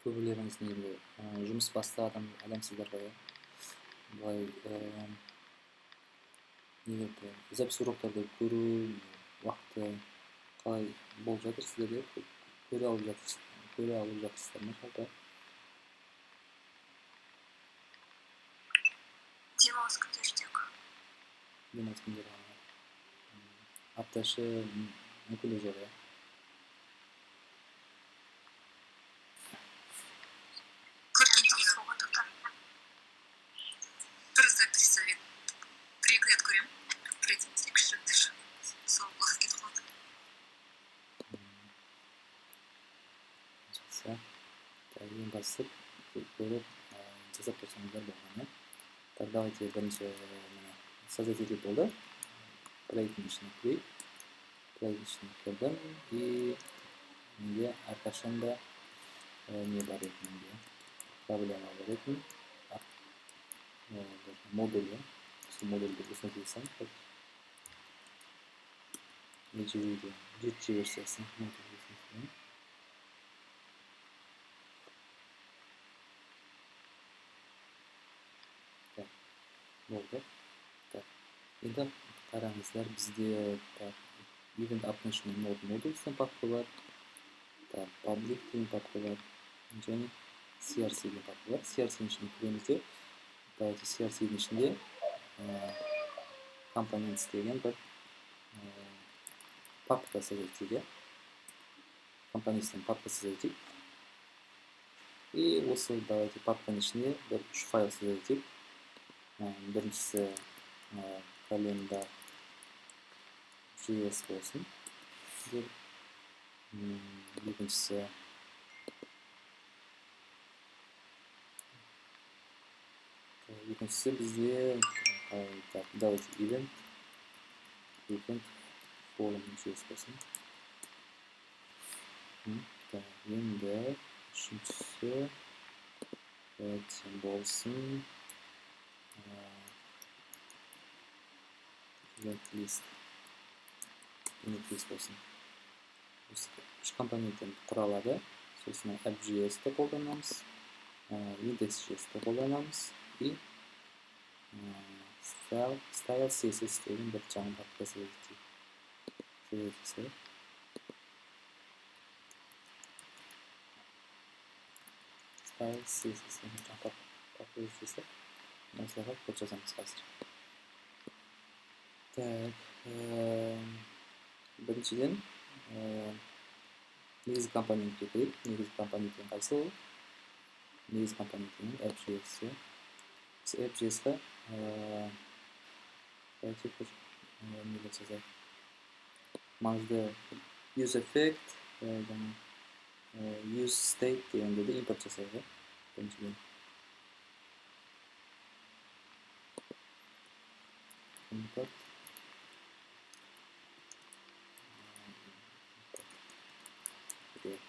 Көбүлөрүңүз негизи жумуш баштаган адамсыздар го, былай негеби запись урокторду көрүү убакыты калай болуп жатыр сиздерде? Көрө алып жатырсыздарбы жалпы? Демалыс күндері тек. Демалыс күндөрү апташы мүмкүндүк жок, э? Көрген дұрыс болғандықтан. Бір запись совет. Бір-екі рет көремін. Бір рет емес, екі-үш рет сол уақыт кетіп қалады. Жақсы. Ең бастысы көріп жасап тұрсаңыздар болғаны. Так, давайте бірінші создать болды. Плейтің ішіне кірейік. Плейтің ішіне кірдім. И менде әрқашанда не бар екен, проблема бар екен. Модулі. Сол модульді ұсынылсын. Жеті версиясын модулі ұсынылсын. Болды. Так. Енді қараңыздар, бізде event application node модуль деген папка бар. Так, public деген папка бар. Және CRC деген папка бар. CRC-nin ішіне кіреміз де. Давайте CRC-nin ішінде components деген бір папка создать етейік. Компоненттен папка создать етейік. И осы давайте папканың ішіне бір 3 файл создать етейік. Біріншісі календар JS болсын. Екіншісі бізде давайте event forum JS болсын. Енді үшіншісі болсын event list болсын. Үш компоненттен құралады. Сосын app.js-ті қолданамыз, index.js-ті қолданамыз и style CSS деген бір жаңа папка создать етейік. Style CSS деген жаңа папка создать. Осылайға код жазамыз қазір. Так, біріншіден негізгі компонентке кірейік. Негізгі компоненттен қайсы ол? Негізгі компоненттен app.js. Біз app.js-ға нелер жазайық. Маңызды use effect, use state дегендерді импорт жасайық. Біріншіден. Import.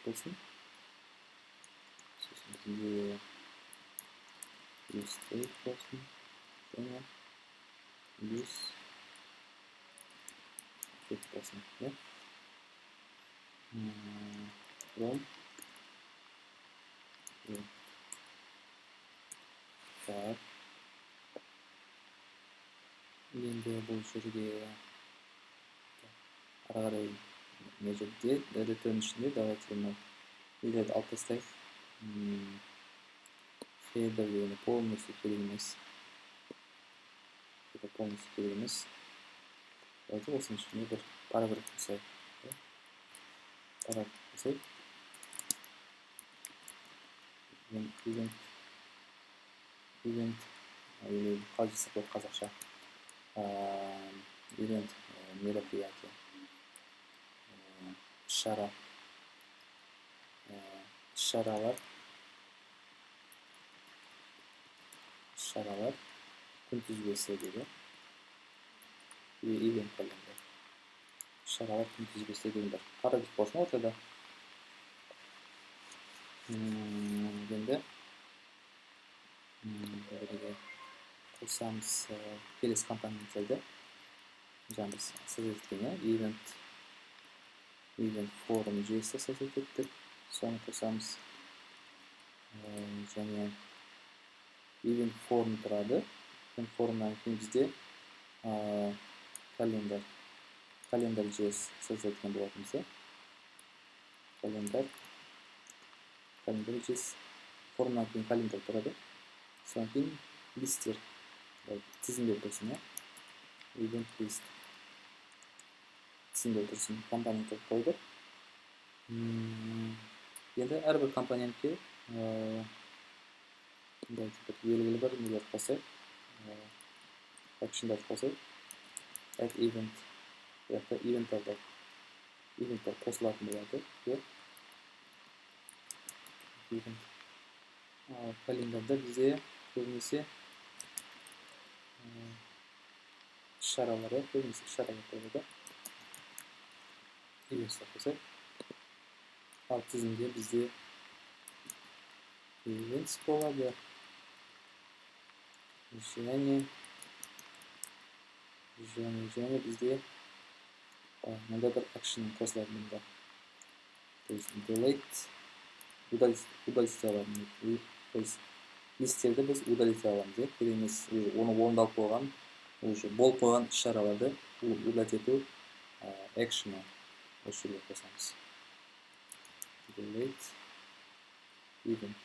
Болсын. Сосын бізде use state болсын. Және use effect болсын. From. Так. Енді бұл жерге ара қарай не жерде return ішінде давайте үйлерді алып тастайық. Header дегені полностью керек емес. Давайте осының ішіне бір параграф жасайық. Event қалай жасап болады қазақша? Event мероприятие. Шаралар күнтізбесі дейді. Event календар. Шаралар күнтізбесі деген бар. Параграф болсын ортада. Енді қосамыз келесі компоненттерді. Жаңа біз создать еткен, event forum JS создать еттік. Соны қосамыз. және event form тұрады. Event formнан кейін бізде calendar.js созатын болатынбыз. calendar.js формнан кейін calendar тұрады. Содан кейін lisттер тізімдер тұрсын. Event list тізімдер тұрсын. Компоненттер қойдық. Енді әрбір компонентке белгілі бір нелер қосайық. Actionдар қосайық. Add event. Яқты evenттер қосылатын болады. Календарда бізде көбінесе шаралар қойылады. Eventстер қосайық. Ал тізімде бізде events болады. Және бізде мында бір action қосылады мұнда. То есть delete удалить аламыз. То есть листтерді біз удалить аламыз. Керек емес, оны орындалып қойған, уже болып қойған іс-шараларды удалить ету action'ы осы жерге қосамыз. Delete event.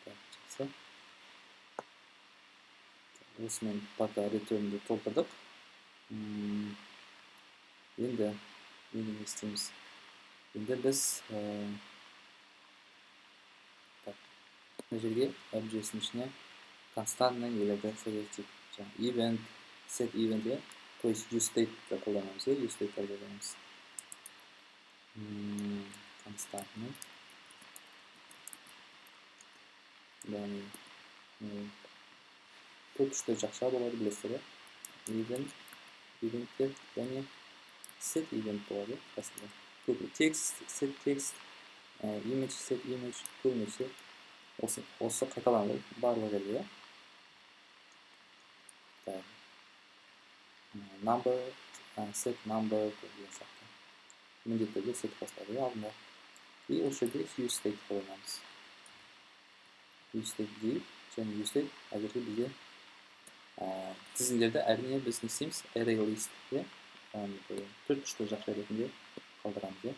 Жақсы. Осымен пока return'ді толтырдық. Енді не істейміз? Енді біз мына жерге объектінің ішіне константный нелерді созайық. Event, set event, то есть useState қолданамыз. useState қолданамыз. Константный. Яғни көп үшті жақша болады, білесіздер. Evenттер және set event болады. Көбі text, set text, image, set image, көбінесе осы қайталанады барлық жерде. Number, set number деген сияқты. Міндеттерге set қосылады алдында. И осы жерде useState қолданамыз. useState дейік, және useState әзірге бізде тізімдерді әрине біз не істейміз? Array list'те төрт үшті жақша ретінде қалдырамыз.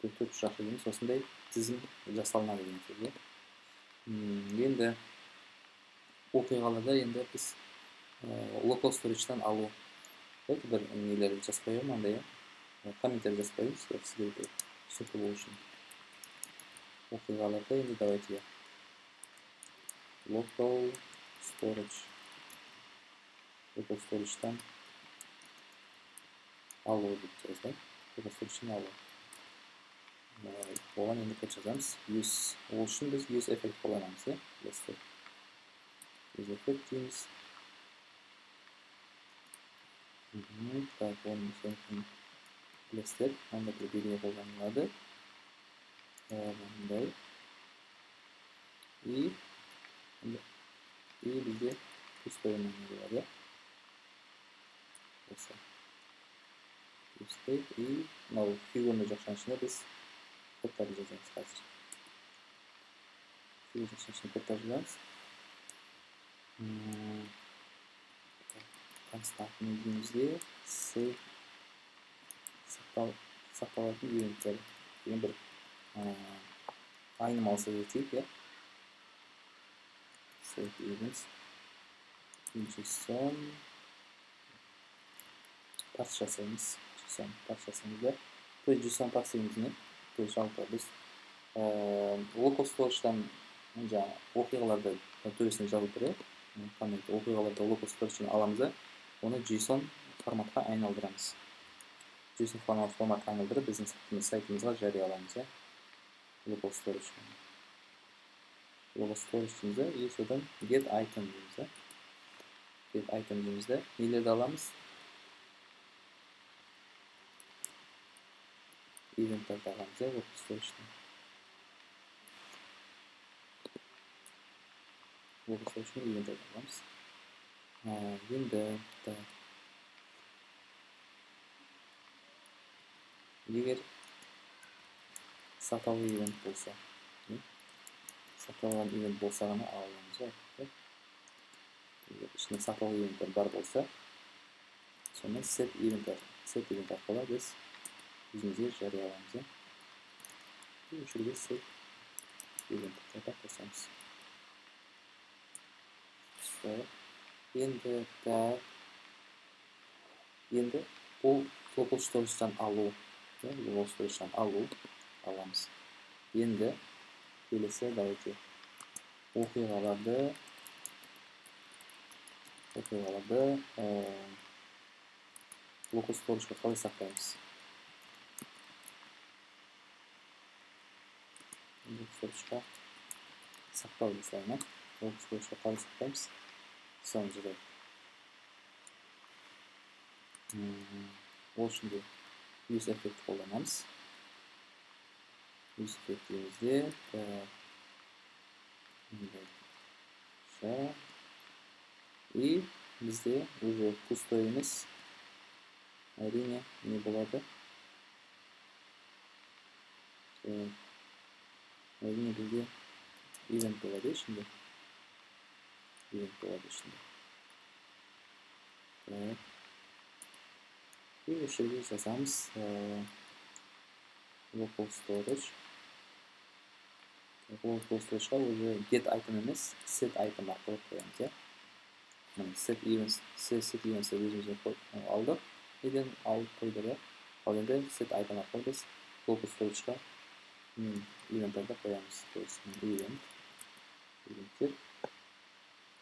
Төрт үшті жақша дейміз, осындай тізім жасалынады деген сөз. Енді оқиғаларда енді біз local storage'дан алу бір нелерді жазып қоямын, андай комменттер жазып қоямыз, сіздерге түсінікті болу үшін. Оқиғаларда енді давайте local storage'дан алу деп жазайық. Local storage'дан алу. Оған енді код жазамыз. Ол үшін біз use effect қолданамыз. Use effect дейміз. Так, оның сөйтін білесіздер. Онда бір белгі қолданылады. Ондай. И бізде үстігінен болады. Осы. Үстік. И мынау фигурный жақшаның ішінде біз кодтарды жазамыз қазір. Фигурный жақшаның ішінде кодтарды жазамыз. Константный деймізде сақталатын event'тер деген бір айнымалы сөздейік. Set events JSON парс жасаймыз. JSON то есть JSON парс дейміз не? То есть жалпы біз local storage'дан оқиғаларды төресіне жазып тұрайық. Оқиғаларды local storage'дан аламыз да, оны JSON форматқа айналдырамыз. JSON форматқа айналдырып біздің сайтымызға жарияламыз. Local storage'дан. Local storage'імізді и содан get item дейміз. Get item деймізді. Нелерді аламыз? Event'тарды аламыз. Local storage'дан. Local storage'дан event'тарды аламыз. Енді егер саталы event болса, saqlangan event bo'lsa g'ana olamiz. Ishni saqlangan eventlar bor bo'lsa, sonra set event orqali biz o'zimizga jarayonlaymiz. O'sha yerga set event qataq qilamiz. Endi bu global storage'dan olamiz. Endi kelasi davlatga o'qiganlarda local storage'ga qolay saqlaymiz. Local storage'ga saqlaymiz. Local storage'ga qolay saqlaymiz. So'ngra o'shanda use effect qo'llanamiz. Use effect'imizda и bizda уже pustoyimiz әрине не bo'ladi. Әрине bizga event bo'ladi shunda. И o'sha yerga yozamiz local storage. Local storage'ga уже get item emas, set item orqali qo'yamiz. Set events o'zimizga oldik. Endi olib qo'ydik. Qolganda set item orqali biz local storage'ga eventlarga qo'yamiz. Event.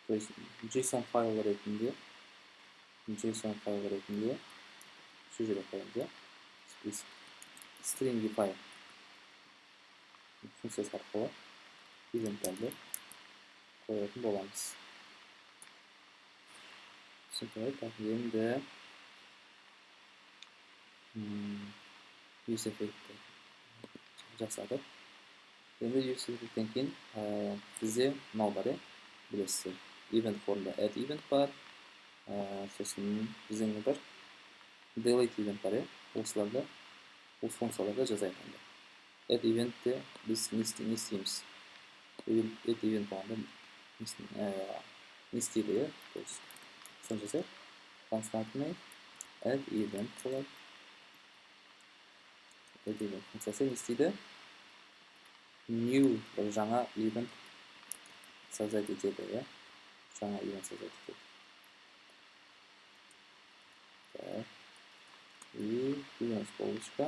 То есть JSON file ретінде shu yerga qo'yamiz. Biz string file funksiyasi orqali eventlarni qo'yadigan bo'lamiz. Endi use effect jasadik. Endi use effectdan keyin bizga nima bor? Bilasiz. Event formda add event bor. So'ng bizning bir delete event bor. O'slarda bu funksiyalarda jazaydi. Add event'da biz ne isteymiz? Add event bo'lganda ne isteydi? То есть so'ngra constantly add event bo'ladi. Add event funksiyasi ne isteydi? New bir жаңа event создать etadi. Жаңа event создать etadi. Так. И event полочка.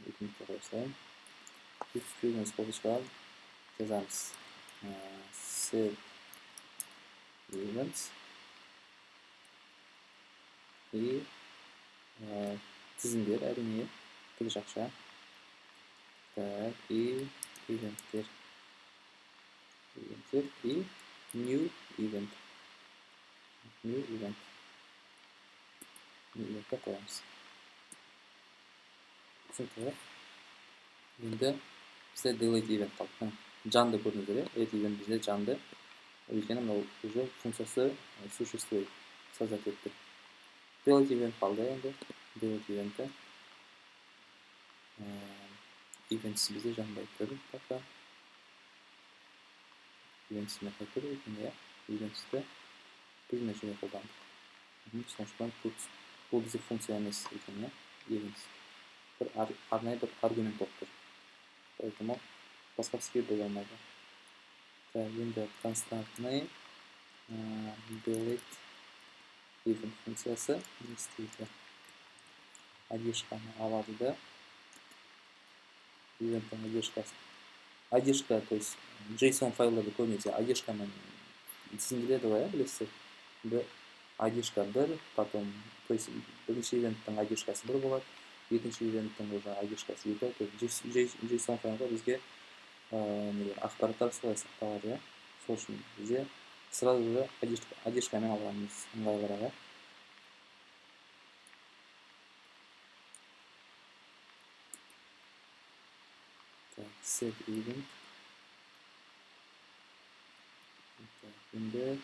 Ikkinchi qo'ysak. Event polочка yozamiz. Set events. И tizimlar әрине тік жақша. Так, и eventler. И new event. New event'e qo'yamiz. Tushunarli? Endi bizda delete event qoldi. Janды ko'rdingizlar, add event bizda janды. O'shani mana уже funksiyasi существует, so'zlab ketdi. Delete event qoldi endi. Delete event'da events bizda janda aytadi. To'xta. Events'ni qaytarib o'tganda events'da biz nima shunday qo'llandik. So'ngdan bu bizning funksiya emas ekan, events. Bir argument bo'ldi. Поэтому boshqasiga bo'lmaydi. Endi constantly delete event funksiyasi isteydi. Adishkani oladi-da. Eventning adishka, то есть JSON fayllarda ko'rinsa adishkani singletовая, bilasiz. Bir adishka bir, потом, то есть birinchi eventning adishkasi bir bo'ladi. Ikkinchi eventning уже adishkasi yo'q. JSON faylda bizga axborotlar saqlanadi. So'ng bizga сразу же adishkani olamiz. Ung'ayroq. Set event. Endi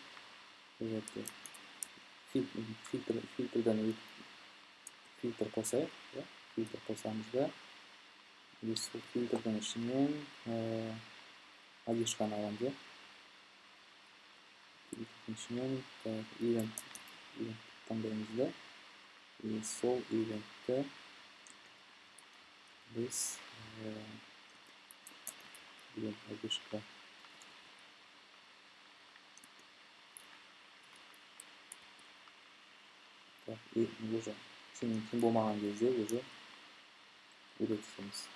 filtrdan filtr qo'ysak, filtr qo'ysamizda Biz сол фильтрдің ішінен одежканы аламыз, иә. Фильтрдің ішінен event таңдаймыз да, и сол eventті біз одежка и уже тем болмаған кезде уже үйретеміз.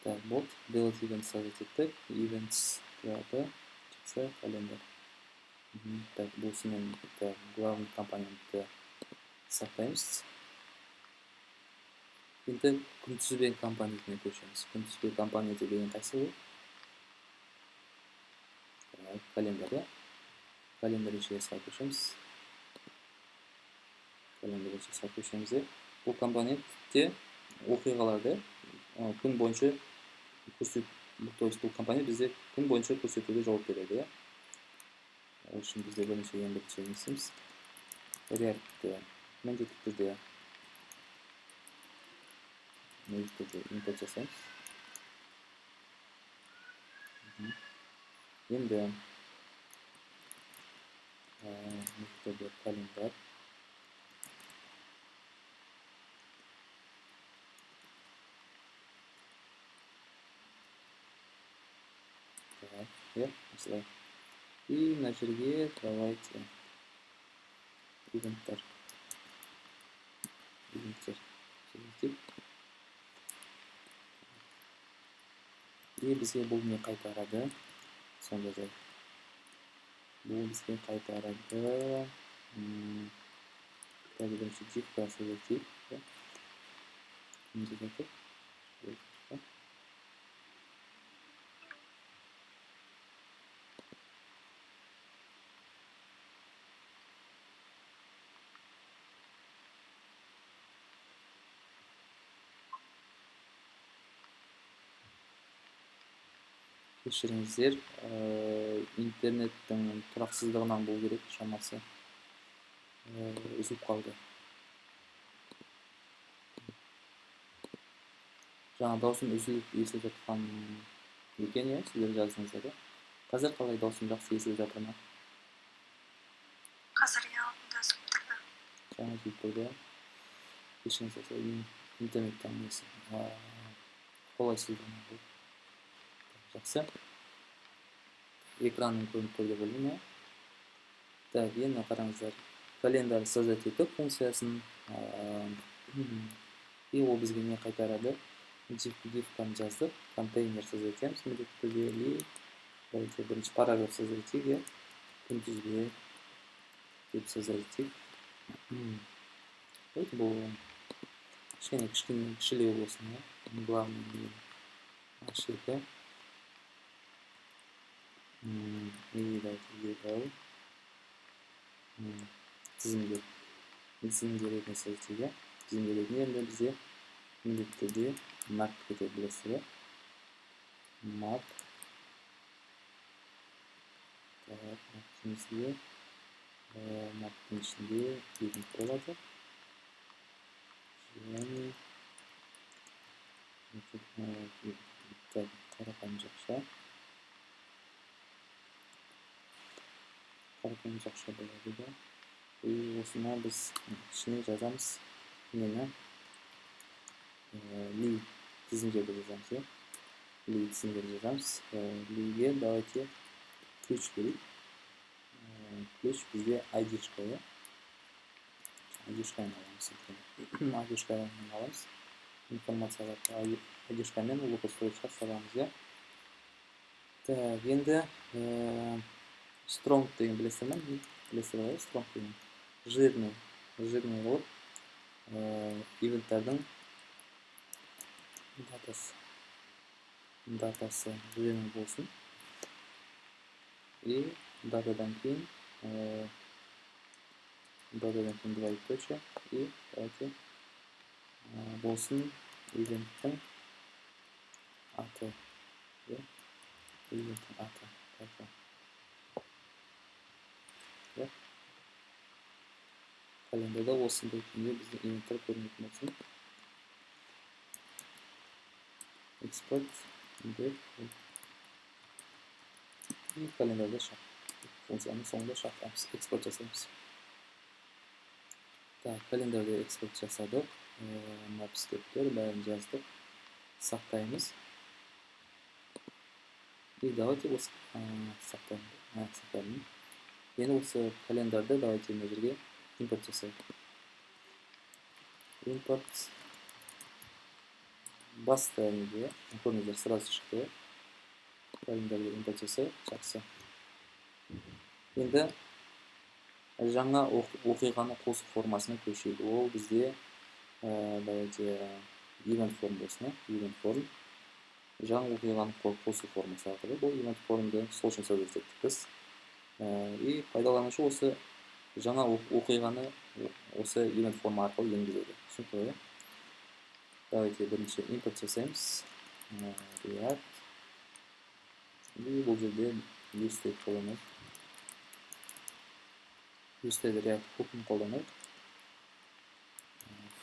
Так, вот, делать event создать еттік, events тұрады, жақсы, календар. Так, бұл сенен главный компонентті сақтаймыз. Енді күнтізбе компонентіне көшеміз. Күнтізбе компоненті деген қайсы бұл? Календар, иә. Календар ешесіға көшеміз. Календар ешесіға көшеміз. Бұл компонентте оқиғаларды күн бойынша то есть бұл компонент бізде күн бойынша көрсетуге жауап береді, иә. Ол үшін бізде бірінші істейміз. React-ті міндетті түрде импорт жасаймыз. Енді мектебе календар. Так, иә, осылай. И мына жерге давайте ивенттер сөйлетейік. И бізге бұл не қайтарады? Сонда жай. Бұл бізге қайтарады. Бірінші дифқа сөйлетейік. Кімде жатыр? Кешіріңіздер, интернеттің тұрақсыздығынан бұл керек, шамасы үзіліп қалды. Жаңа даусым үзіліп естіліп жатқан екен, иә, сіздер жаздыңыздар. Қазір қалай даусым жақсы естіліп жатыр ма? Қазір даусым тұрды. Жаңа үзіліп тұрды, иә. Кешіріңіздер, интернеттің несі қолайсыздығынан бұл. Жақсы. Экранның көрініп тұр деп ойлаймын, иә. Так, енді қараңыздар. Календар создать етіп функциясын. И ол бізге не қайтарады? Div-дан жаздық. Контейнер создать етеміз. Міндетті түрде бірінші параграф создать етейік. Күнтізбе деп создать етейік. Бұл кішкене кішілеу болсын, иә. Главный ошибка. И давайте тізімдер ретінде создать. Тізімдер ретінде енді бізде міндетті түрде map кетеді, білесіздер. Map. Так, map'тың ішінде event болады. Және қарапайым жақша. Қарапайым жақша болады да. И осына біз ішіне жазамыз. Нені? Ли тізімдерді жазамыз, иә. Ли тізімдерді жазамыз. Лиге давайте ключ керек. Ключ бізде ID-шка, иә. ID-шканы аламыз. ID-шканы аламыз. Информацияларды ID-шкамен локалстойчқа саламыз, иә. Так, енді strong деген білесіздер ме? Білесіздер ғой, strong деген. Жирный болып ивенттардың датасы жирный болсын. И датадан кейін двоеточие. И давайте болсын ивенттің аты. Ивенттің аты. Kalendarda осындай күйінде біздің ивенттер көрінетін болсын. Export, індет, и календарда функцияның соңында шақырамыз, экспорт жасаймыз. Так, календарда экспорт жасадық, maps деп тұр, бәрін жаздық, сақтаймыз. И давайте осы сақтаймын. Енді осы календарда давайте мына жерге импорт жасайық. Импорт басты неге, көріңіздер, сразу шықты. Календарда импорт жасайық, жақсы. Енді жаңа оқиғаны қосу формасына көшейік. Ол бізде давайте event form болсын, event form. Жаңа оқиғаны қосу формасы арқылы бұл event formды сол үшін сөйлестік біз. И пайдаланушы осы жаңа оқиғаны осы event form арқылы енгізеді. Түсінікті. Давайте бірінші импорт жасаймыз. React. И бұл жерде UseState қолданайық. UseState React hook'ын қолданайық.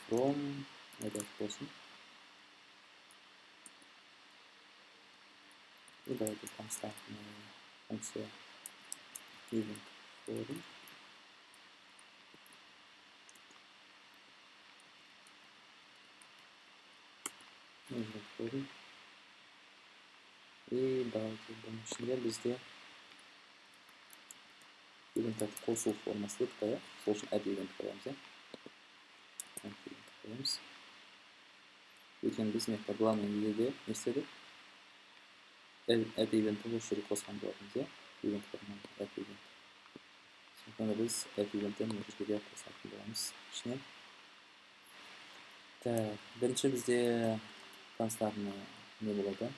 From React болсын. И давайте константная функция event form. И давайте бұның ішінде бізде event'ті қосу формасы деп қояйық. Сол үшін add event қоямыз. Өйткені біз мектепте главный неде не істедік? Add event'ті осы жерге қосқан болатынбыз. Event форманы add event. Сондықтан біз add event'ті мына жерге қосатын боламыз ішіне. Так, бірінші бізде константный не болады?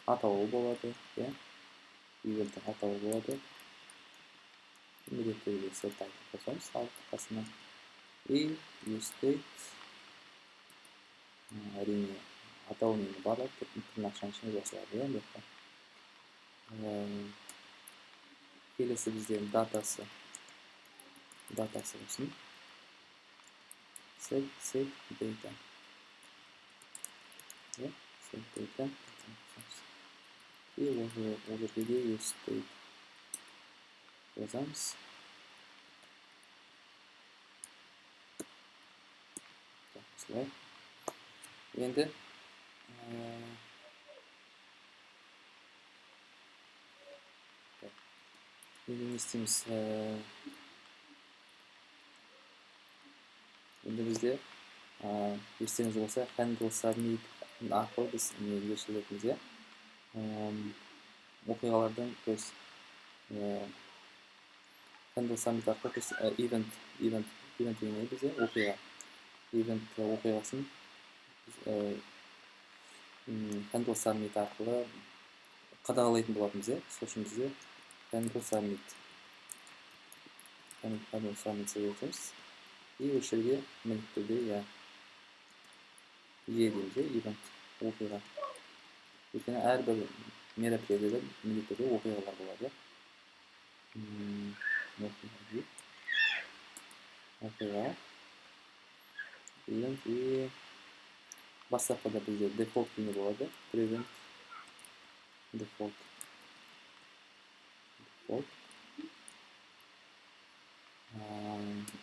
Атауы болады, event'тің атауы болады. Міндетті түрде set type қосамыз қасына. И useState әрине атауы нені барлап тырнақшаның ішіне жазылады. Келесі бізде датасы болсын. Set data. Set data. И ол жерге де useState жазамыз. Осылай. Енді не істейміз? Енді бізде естеріңіз болса, handle submit арқылы біз неге сөйлетіміз. Оқиғалардың, то есть handle submit арқылы event деген бізде оқиға. Event оқиғасын handle submit арқылы қадағалайтын болатынбыз. Сол үшін бізде handle submit сөйлетеміз. И осы жерге міндетті түрде дейміз, event оқиға. Өйткені әрбір мероприятиеде міндетті түрде оқиғалар болады. Оқиға. Event и бастапқыда бізде default не болады? Prevent default.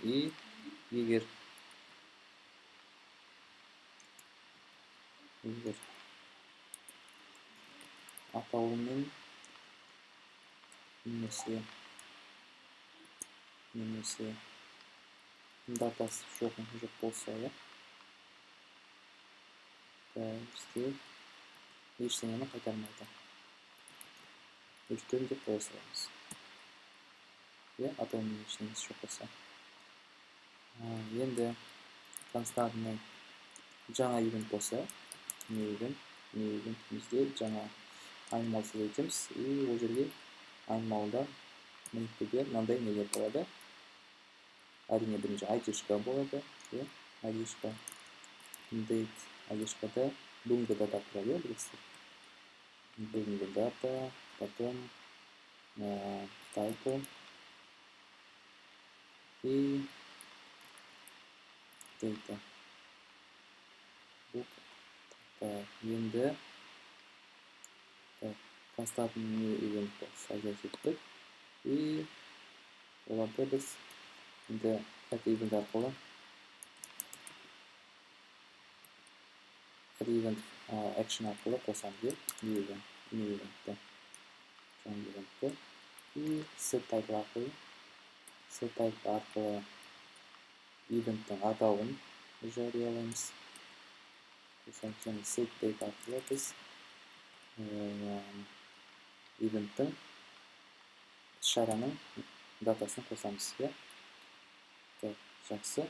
И егер атауымен немесе датасы жоқ болса, бізде ештеңені қайтармайды. Өшкен деп қоя саламыз. Атауымен ештеңесі жоқ болса. Енді константный жаңа event болса, new event бізде жаңа animal сөйлетеміз. И ол жерге animalда міндетті мынандай нелер болады. Әрине бірінші ID-шка болады. ID-шка date, ID-шкада бүгінгі дата тұрады, білесіздер. Бүгінгі дата, потом title. И data. Bu endi константный event создай etdik. И ularda biz endi add event arqali add event action arqali qo'shamiz. New eventda yangi eventda и set type arqali eventning atog'ini жарияlaymiz. Qo'shimcha set date arqali biz eventning sharaning datasini qo'shamiz. Yaxshi.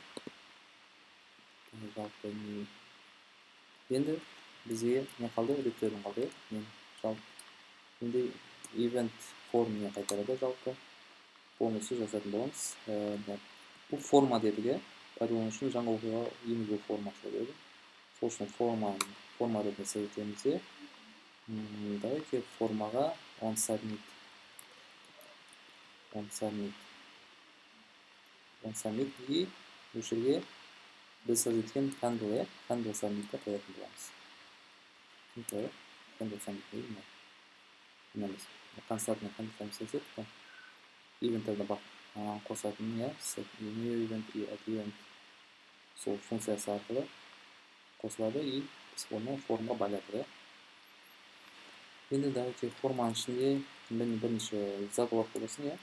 Endi bizga nima qoldi? Return qoldi. Endi event formini qaytaradi жалпы. Polностью жазатын боламыз. Bu forma dediga пайдаланушының жаңа оқиға енгізу формасы деді. Сол үшін forma ретінде сәйкеміз. Давайте формаға on submit и осы жерге біз сәйкеткен handle submit'ті қоятын боламыз. Handle submit деймін. Неміз константный handle submit сәйкетті. Event'терді қосатын new event и add event сол функциясы арқылы қосылады и біз оны формаға байлатады. Енді давайте форманың ішінде бірінші заголовок болсын,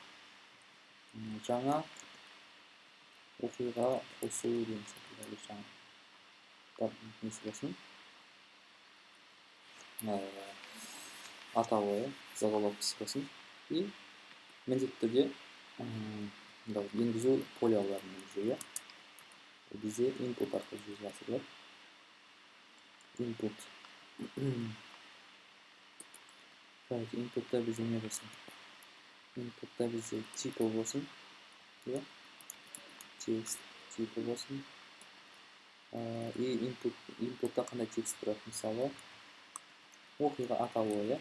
жаңа оқиға қосу деген секілді жаңа несі болсын. Атауы заголовкасы болсын. И міндетті түрде енгізу поляларын енгізуге. Бізде input арқылы жүзеге асырылады. Input. Input'та бізде не болсын? Input'та бізде title болсын. Текст типі болсын. И input'та қандай текст тұрады? Мысалы, оқиға атауы,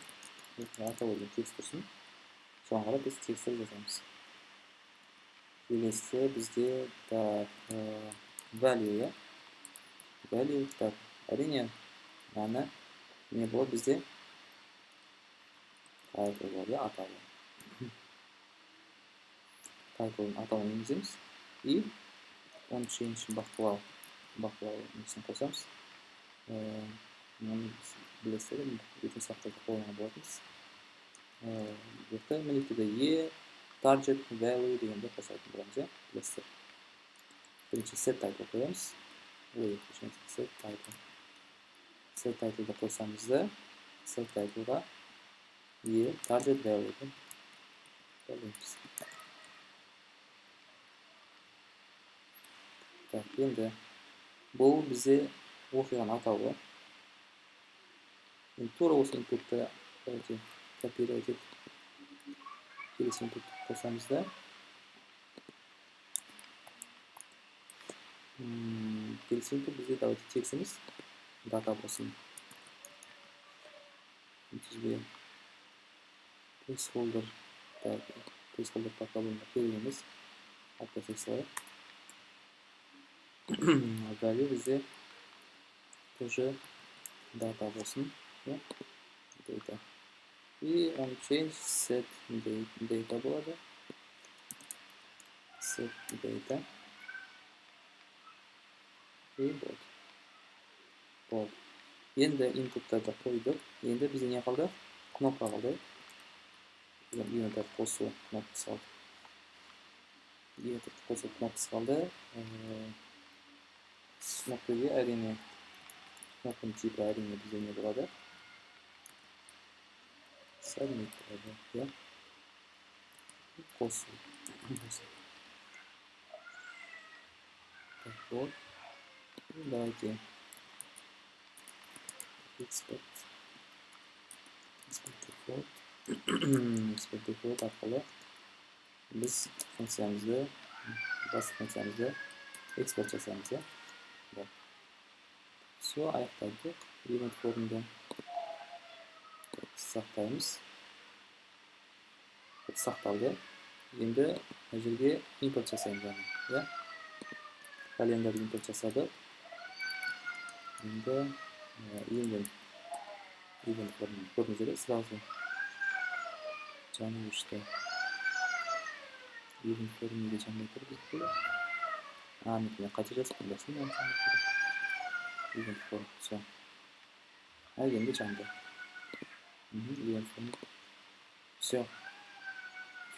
деген текст тұрсын. Соған қарап біз текстті жазамыз. Келесі бізде value, әрине мәні не болады бізде? Title болады, атауы. Title'ın атауын енгіземіз. И оны change бақылау несін қосамыз. Оны білесіздер, ертең сақтарды қолданған болатынбыз. Міндетті түрде target value дегенде қосатын боламыз, білесіздер. Бірінші set title қоямыз. Set title'ды қосамыз да, set title'ға target value қоямыз. Енді бұл бізде оқиғаның атауы. Тура осы input'ты копировать етіп, келесі input қосамыз да. Келесі input бізде давайте текстіміз дата болсын. Бізге placeholder тақабында кереміз. Value бізде тоже data болсын. Data. И on change set data болады. Set data. И болды. Енді input'тарды қойдық. Енді бізде не қалды? Кнопка қалды. Event'ті қосу кнопкасы қалды. Event'ті қосу кнопкасы қалды. Кнопкаға әрине кнопканың типі әрине бізде не болады? Submit болады. Қосу. Вот. Давайте export default арқылы біз басты функциямызды экспорт жасаймыз. Все, аяқтадық. Event формында сақтаймыз. Сақталды. Енді жерге импорт жасаймыз. kalendar import jasadik. Endi event ko'rinishida сразу January işte event ko'rinishida January turibdi. Aniqni qancha jasib bilasizmi? Event form. Все. Endi January. Event form. Все.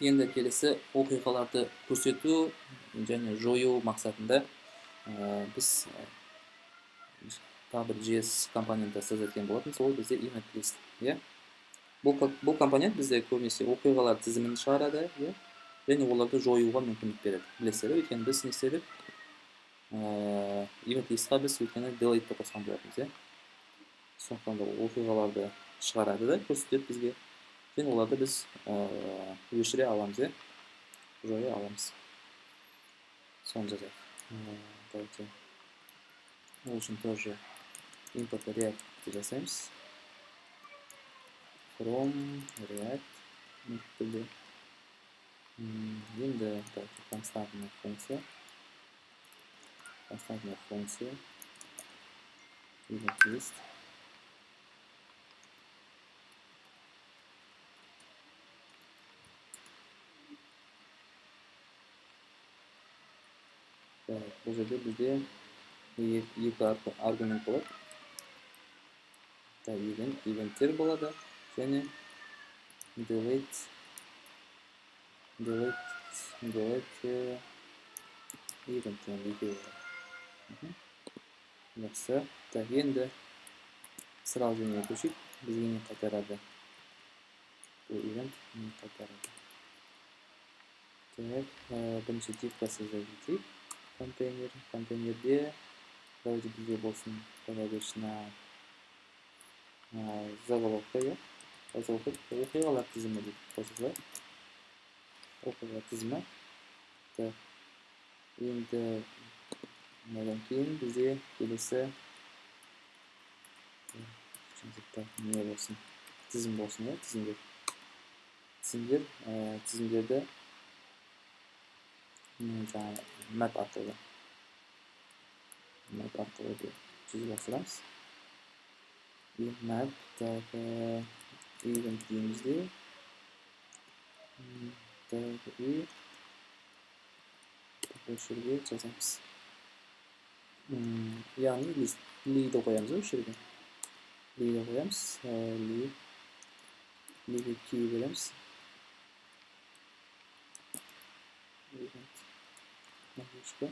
Endi kelasi o'qiqalarni ko'rsatuv және jo'yu maqsadida biz bir JS komponenti sozlayotgan bo'lamiz. O bizda event list, ya. Bu komponent bizda ko'pincha o'qiqalar tizimini chiqaradi, ya. Және ularni jo'yuga мүмкіндік beradi. Bilasizlar, өйткені biz не істедік? Event listқа biz өйткені delete деп қосқан болатынбыз, ya. Сондықтан да o'qiqalarni шығарады да көрсетеді бізге. Және оларды біз өшіре аламыз, ya. Жоя аламыз. Соны жазайық. Давайте. В общем, тоже import React жасаймыз. From React metоды. Енді константная функция. Event list. Бұл жерде бізде екі аргумент болады. Evenттер болады және delete event екеуі болады. Жақсы. Енді сразу не көшейік. Бізге не қайтарады? Бұл event не қайтарады? Бірінші типқа созайық. Контейнерде давайте бізде болсын достаточно заголовка, ya. O'qiqalar tizimi deb qo'shilsa. O'qiqalar tizimi. Endi undan keyin bizga kelasi ne bo'lsin? Tizim bo'lsin, ya, tizimlarda map orqali chizib olamiz. Map event deyimizda o'shirga chizamiz. Ya'ni li'ni qo'yamiz o'shirga. Li'ni qo'yamiz. Li'ga key beramiz. Magishka.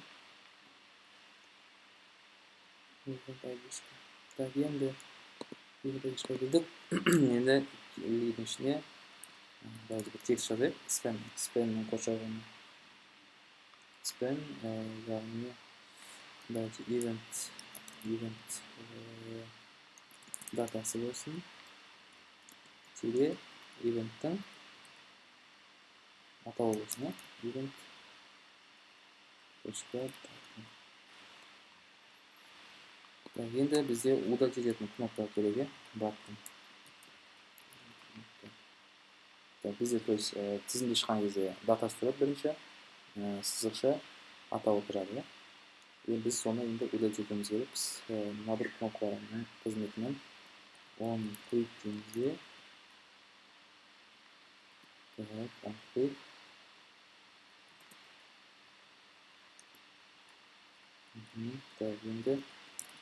Так, endi magishka kirdik. Endi li'ning ichiga ba'zi bir tekst yozaylik. Spamning qo'shig'ini. Spam ya'ni ba'zi event datasi bo'lsin. Tili eventdan atovi bo'lsin, event endi bizga удалить etgan knopka kerak, button. Bizga то есть tizimga chiqqan кезде datasi turadi birinchi, siziqcha atovi turadi. Biz soni endi удалить etamiz kerak. Biz mana bir knopkalarning xizmatini on quit deymiz. On quit. Endi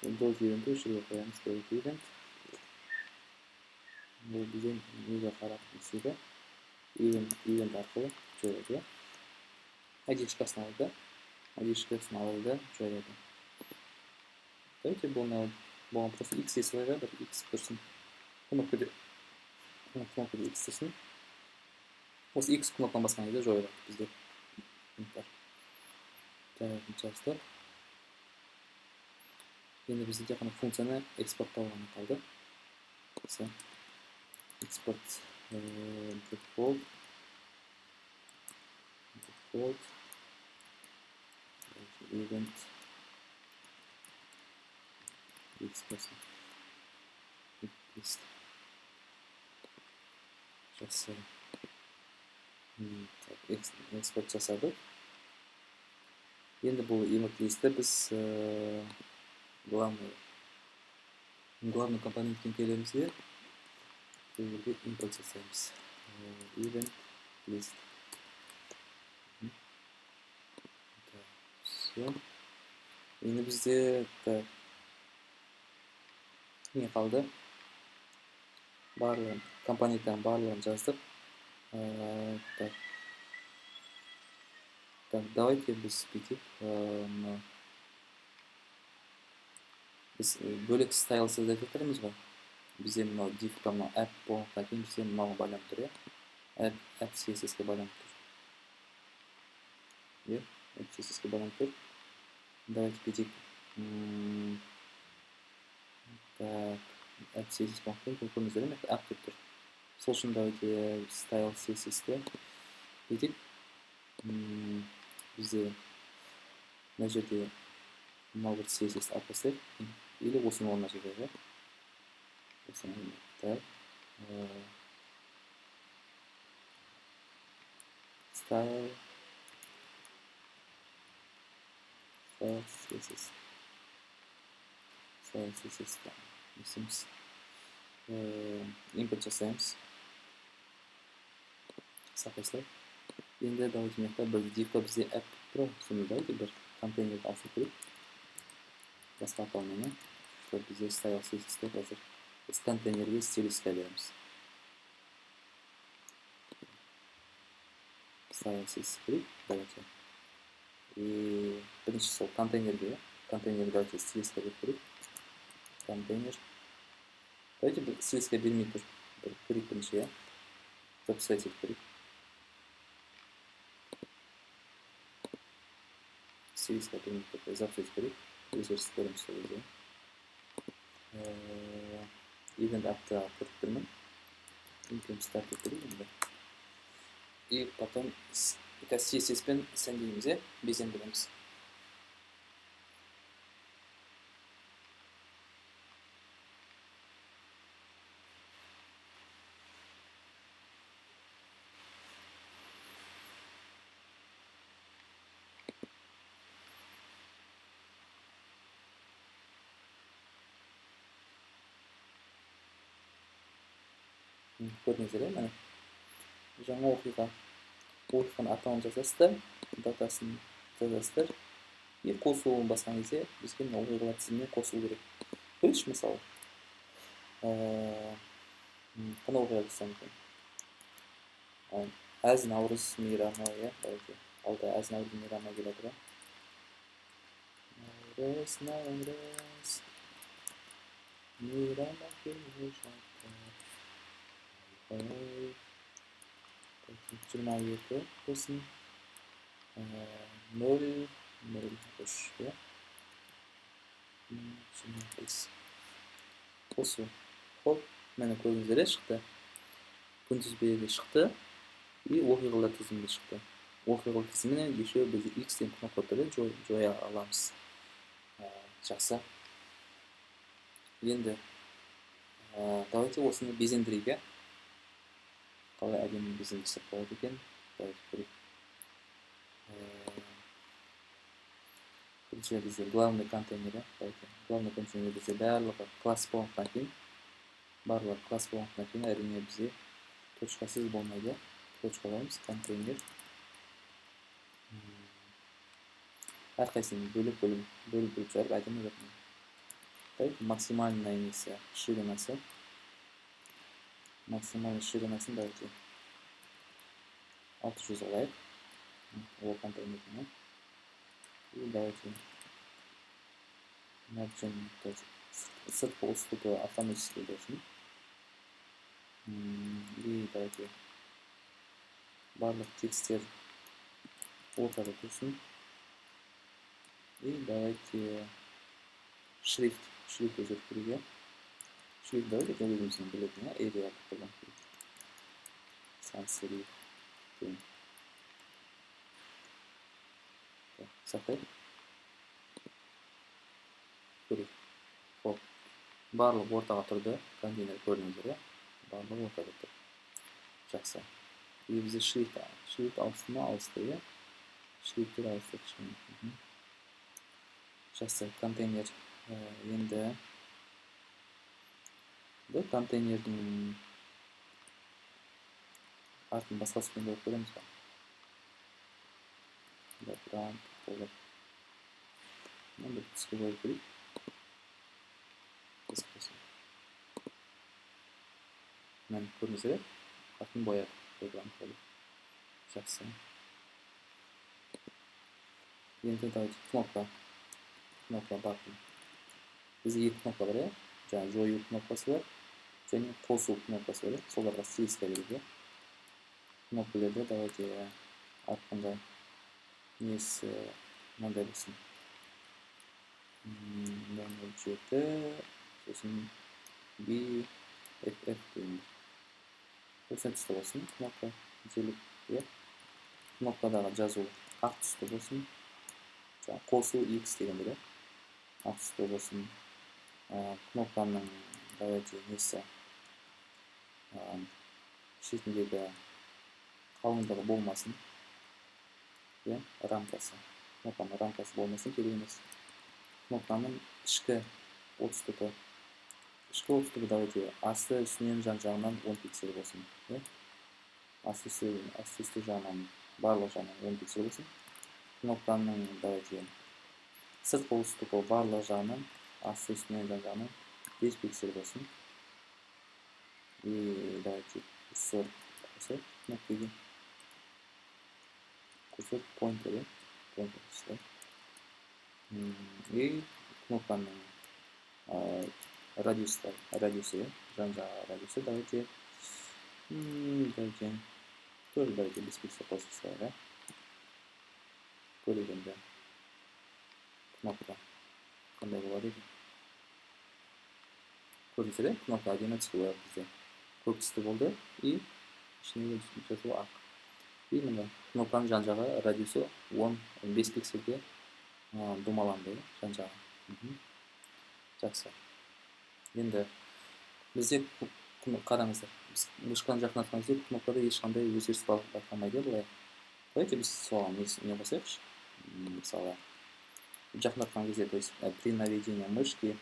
Windows eventni o'shirga qo'yamiz. Event. Bu bizning nega qarab turibsizda? Event orqali jo'yadi. Adishkasini oladi, jo'yadi. Давайте bunu просто x eslaydi, bir x tursin. Knopkada x tursin. O'sha x knopkani bosganingizda jo'yadi bizda. Tashlab. Endi bizga qana funksiyani eksportlovani qoldi. Export default event export jasadik. Енді бұл emot list'te biz главный компонентке келеміз де бұл жерге import жасаймыз. Event list. Все. Енді бізде не қалды? Барлығын компоненттің барлығын жаздық. Так, давайте біз бүйтіп, біз бөлек стайл создать етеміз ғой. Бізде мынау div-қа мынау app болғаннан кейін бізде мынауға байланып тұр, иә. App CSS-ке байланып тұр. Иә, app CSS-ке байланып тұр. Давайте бүйтіп. Так, app CSS болғаннан кейін көрдіңіздер ме? App деп тұр. Сол үшін давайте style CSS-ке бүйтіп. Бізде мына жерде мынау бір CSS-ті алып тастайық. Или осыны орнына жазайық, иә. Так. Style CSS. Style CSS. Mesela import жасаймыз. Сақайсыздар. Енді давайте мына бір div-қа бізде app тұр. Соны давайте бір контейнерді алып көрейік. Басқа атаумен, чтобы бізде style CSS-те қазір біз контейнерге стилистика береміз. Style CSS көрейік. Давайте. И бірінші сол контейнерге, давайте стилистика беріп көрейік. Контейнер. Давайте бір стилистика бермей тұр. Бір көрейік бірінші, иә. Записать етіп көрейік. Стилистика бермей тұр. Записать етіп көрейік. Өзгеріс көреміз сол кезде. Event app'та кіріп тұрмын. Income start етіп көрейік енді. И потом CSS-пен сәндейміз, иә, безендіреміз. Көрдіңіздер, иә, міне. Жаңа оқиғаны атауын жазасыздар, датасын жазасыздар. И қосуын басқан кезде бізге оқиғалар тізіміне қосылу керек. Көрейікші, мысалы. Қандай оқиға жасам екен? Әз Наурыз мейрамы, иә, давайте. Алда әз Наурыз мейрамы келеді, иә. Наурыз, мейрамы келе жатыр. 22 болсын. 003, иә. 25. Қосу. Хоп, мені көрдіңіздер, шықты. Күнтізбеге шықты. И оқиғалар тізімге шықты. Оқиғалар тізімінен еще біз X-тен кнопка түрі жоя аламыз. Жақсы. Енді давайте осыны безендірейік, иә. Қалай әдемі безендірсек болады екен. Давайте көрейік. Бірінші бізде главный контейнер, иә. Главный контейнер бізде барлығы класс болғаннан кейін, әрине бізде точкасыз болмайды. Точкалаймыз, контейнер. Әрқайсысын бөліп жарып әдемі жатырмын. Максимальная несі, ширинасы. Максимальный ширinaсын давайте 600 алайық. Ол контейнеріне. И давайте сыртқы уступы автоматически болсын. И давайте барлық текстер ортада тұрсын. И давайте шрифт өзгертіп көрейік. Шрифт давайте өзіміздің білетін, area қолданып көрейік. Sans serif. Сақтайық. Көрейік. Хоп. Барлық ортаға тұрды. Контейнер көрдіңіздер, иә? Барлық ортада тұр. Жақсы. И бізде шрифт ауысты ма? Ауысты, иә? Шрифттер ауысты кішкене. жақсы. Контейнер енді контейнердің атын басқасымен қойып көреміз ба? Background болып. Мынандай түске қойып көрейік. Мен көрдіңіздер, атын бояды. Background болып. Жақсы. Енді давайте кнопка button. Бізде екі кнопка бар, жаңа жою кнопкасы бар, және қосу кнопкасы бар. Соларға стилистика береді. Кнопкаларды давайте артқанда несі мынандай болсын. 007, сосын BFF дейміз. Осындай түсті болсын, кнопка делік. Кнопкадағы жазу ақ түсті болсын. Қосу X дегенде, ақ түсті болсын. Кнопканың давайте несі шетіндегі қалыңдығы болмасын. Рамкасы. Кнопканың рамкасы болмасын, керек емес. Кнопканың ішкі отступы. Ішкі отступы давайте асты үстінен жан-жағынан 10 пиксель болсын. Асты үсті жағынан, барлық жағынан 10 пиксель болсын. Кнопканың давайте сыртқы отступы барлық жағынан, асты үстінен жан-жағынан 5 пиксель болсын. И давайте курсор қосайық кнопкаға. Курсор pointer, и кнопканың радиусы, жан-жағы радиусы давайте тоже давайте 5 пиксель қосылса, көрегенде кнопка қандай болады екен. Көрдіңіздер, кнопка әдемі түсті болады бізде. Көк түсті болды, и ішіне жазу ақ. И мына кнопканың жан-жағы радиусы 15 пиксельге домаланды, жан-жағы. Жақсы. Енді бізде қараңыздар, мышканы жақындатқан кезде кнопкада ешқандай өзгеріс байқалмайды былай. Давайте біз соған не қосайықшы. Мысалы, жақындатқан кезде, то есть при наведении мышки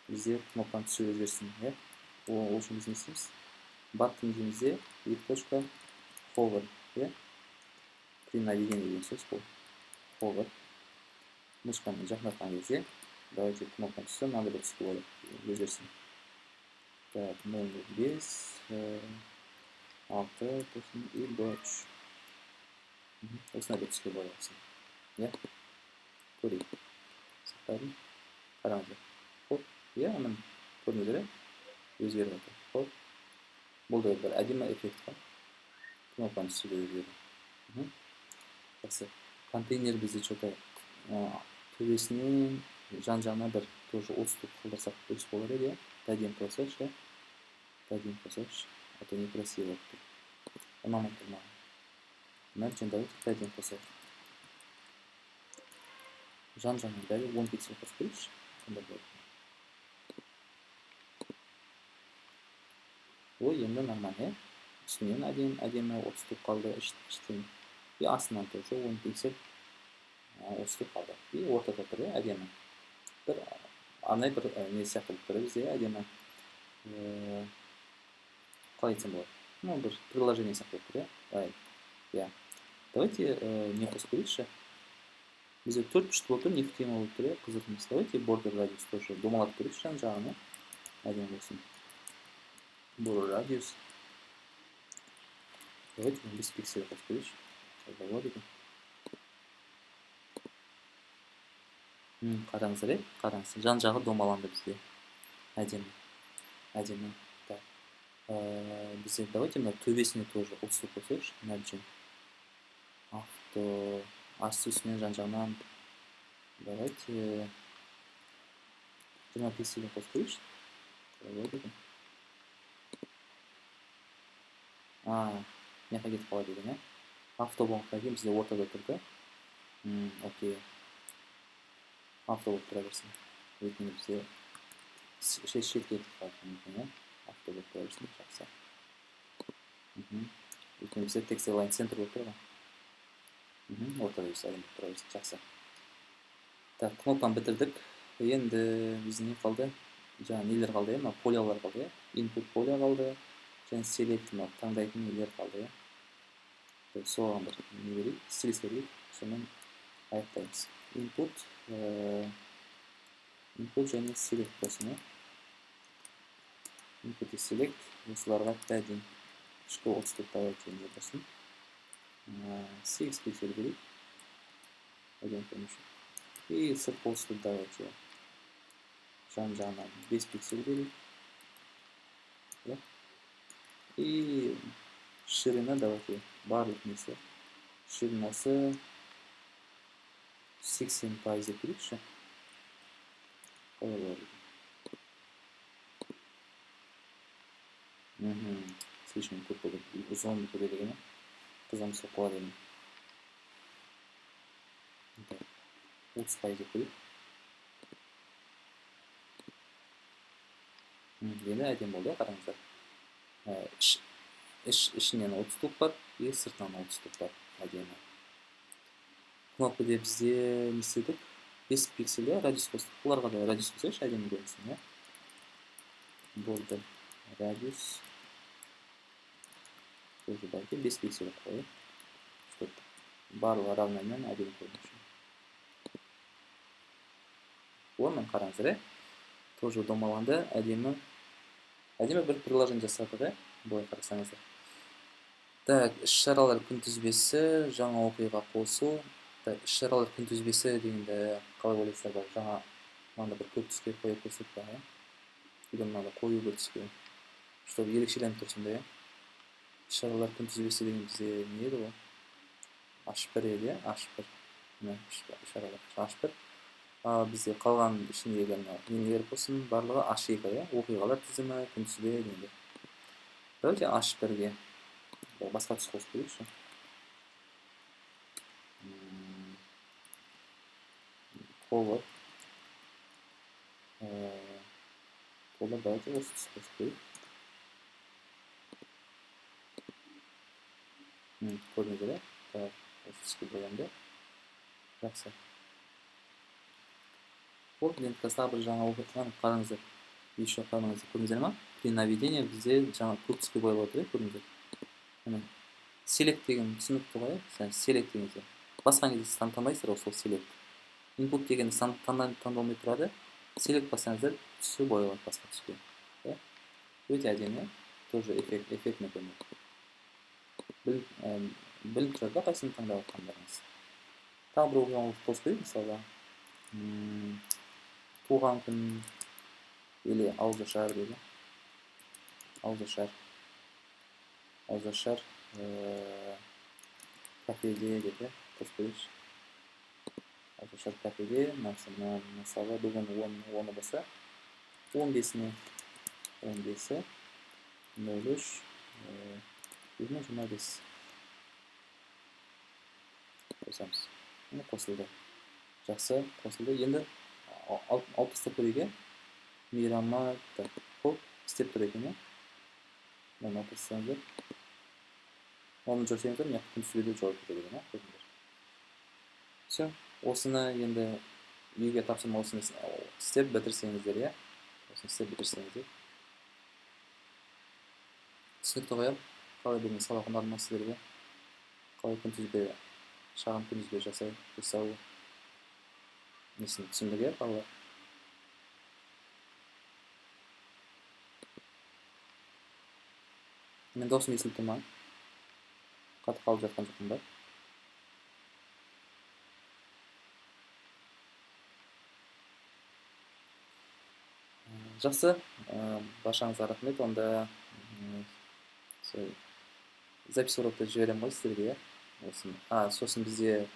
бізде кнопканың түсі өзгерсін. Ол үшін біз не істейміз? Button деймізде, hover. При наведении деген сөз бұл. Hover. Мышканы жақындатқан кезде, давайте кнопканың түсі мынандай бір түсті болады, өзгерсін. Так, 0.5, 6, и до 3. Осындай бір түске болады. Көрейік. Сақтадым. Қараңыздар. Хоп, мін көрдіңіздер, өзгеріп отыр. Хоп. Бұл да бір әдемі эффект бар. Кнопканың түсі өзгерді. Жақсы. Контейнер бізде что-то төбесінен жан-жағына бір тоже отступ қылдырсақ дұрыс болар еді. Тәдем қосайықшы. А то некрасиво. Ұнамай тұрмаған. Мәртен давайте тәдем қосайық. Жан-жағына дәлі 10 пиксель қосып көрейікші. Қандай болады. Ой, енді нормально. Үстінен әдемі отступ қалды іштен. И астынан тоже 10 пиксель отступ қалды. И ортада тұр, әдемі. Бір арнайы бір не сияқты тұр бізде әдемі. Қалай айтсам болады? Ну, бір приложение сияқты тұр, Давайте не қосып көрейікші. Бізде 4 үшті болып тұр, не тема болып тұр, қызықымыз. Давайте border radius тоже домалап көрейікші жан-жағына. Әдемі болсын. Border radius. Давайте 5 пиксель қосып көрейікші. Қалай болады екен. Қараңыздар, қараңыз. Жан-жағы домаланды бізде. Әдемі. Бізде давайте мына төбесіне тоже отступ қосайықшы. Мәрджин. Авто. Асты үстінен жан-жағынан. Давайте 20 пиксель қосып көрейікші. Қалай болады екен. Мына кетіп қалады екен, Авто болғаннан кейін бізде ортада тұрды. Окей. Авто болып тұра берсін. Өйткені бізде шетке кетіп қалады. Авто болып тұра берсін. Жақсы. Өйткені бізде текстиль лайн центр болып тұр ғой. Ортада әдемі болып тұра берсін. Жақсы. Так, кнопканы бітірдік. Енді біздің не қалды? Жаңа нелер қалды, мына полялар қалды, input поля қалды, және select таңдайтын нелер қалды. Соған бір не берейік, стилс берейік, сонымен аяқтаймыз. Input және select болсын. Input и select осыларға пәден ішкі 30 давайте не болсын. 8 пиксель берейік. Один помещу. И сыртқы давайте жан-жағынан 5 пиксель берейік. И ширина давайте барлық несі. Ширинасы 80% деп берейікші. Слишком көп болды. Ұзын көре деген. Қызым соқыла деген. 30% деп берейік. Енді әдем болды, қараңыздар. Ішінен 30 бар, и сыртынан 30 бар. Әдемі. Кнопкада бізде не істедік? 5 пиксель радиус қостық. Бұларға да радиус қосайықшы, әдемі көрінсін. Border радиус. Тоже дайте 5 пиксель қойып. Чтобы барлығы равномен әдемі көрінсін. Оның қараңыздар, тоже домаланды, әдемі бір приложение жасадық, бұлай қарасаңыздар. Так, іс-шаралар күнтізбесі, жаңа оқиға қосу. Так, іс-шаралар күнтізбесі дегенде қалай ойлайсыздар бар? Жаңа мында бір көк түске қойып көрсек па, или мында қою бір түске. Чтобы ерекшеленіп тұрсын да, іс-шаралар күнтізбесі деген бізде не еді ол? H1 еді, H1. Іс-шаралар H1. Бізде қалған ішіндегі нелер болсын, барлығы H2, оқиғалар тізімі, күнтізбе дегенде. Давайте H1-ге басқа түс қосып көрейікші. Колор. Давайте осы түс қосып көрейік. Көрдіңіздер, осы түске боянды. Жақсы. Ол лентасы бір жаңа оқиғаны қараңыздар. Еще қараңыздар, көрдіңіздер ма? При наведении бізде жаңа көк түске боялып отыр, көрдіңіздер. Select деген түсінікті ғой, select дегенде. Басқа кезде таңдамайсыздар осы select. Input деген таңдалмай тұрады. Select бассаңыздар, түсі боялады басқа түске. Өте әдемі, тоже эффектный көрінеді. Біліп тұрады, қайсыны таңдап жатқандарыңыз. Тағы бір оқиғаны қосып қойып, мысалы, туған күн или ауызашар дейді. Ауызашар кафеде деді, қосып қойшы. Ауызашар кафеде, мысалы, бүгін 10-ы болса, 15-іне 15-і 03 20-25 қосамыз. Қосылды. Жақсы, қосылды. Енді алып істеп көреге мейрамма қоп істеп тұр екен. Оны алып істеңіздер. Оны жүрсеңіздер, мен күнтізбеде жауап береді екен. Все, осыны енді үйге тапсырма осыны істеп бітірсеңіздер, осыны істеп бітірсеңіздер. Түсінікті қояр, қалай бүгін сабақ ұнады сіздерге, қалай күнтізбе, шағын күнтізбе жасау несін түсіндіге қалай. Мен даусым естіліп тұрма, қатып қалып жатқан жоқпын ба? Жақсы, баршаңызға рахмет. Онда запись урокты жіберем ғой сіздерге. Сосын бізде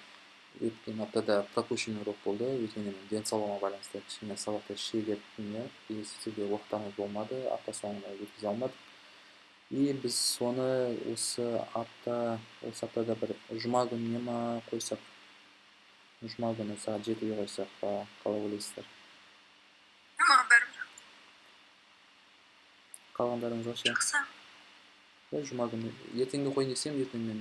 өткен аптада пропущенный урок болды. Өйткені мен денсаулығыма байланысты кішкене сабақты шегерттім, и сіздерге уақыттарыңыз болмады, апта соңында өткізе алмадық. И біз соны осы аптада бір жұма күніне ма қойсақ, жұма күні сағат 7-ге қойсақ па, қалай ойлайсыздар? Маған бәрібір. Қалғандарыңыз осы. Жақсы. Жұма күні ертеңге қойын десем, ертең мен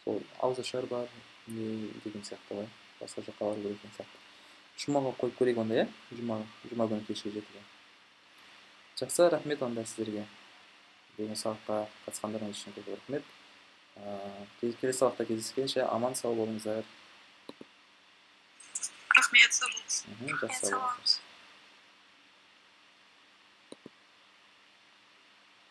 сол ауызашар бар деген сияқты ғой, басқа жаққа бару керек деген сияқты. Жұмаға қойып көрейік онда, иә? Жұма күні кешке 7-ге. Жақсы, рахмет онда сіздерге. Бүгін сабаққа қатысқандарыңыз үшін көп рахмет. Келесі сабақта кездескенше аман сау болыңыздар. Рахмет, сау болыңыз. Жақсы, сау болыңыз.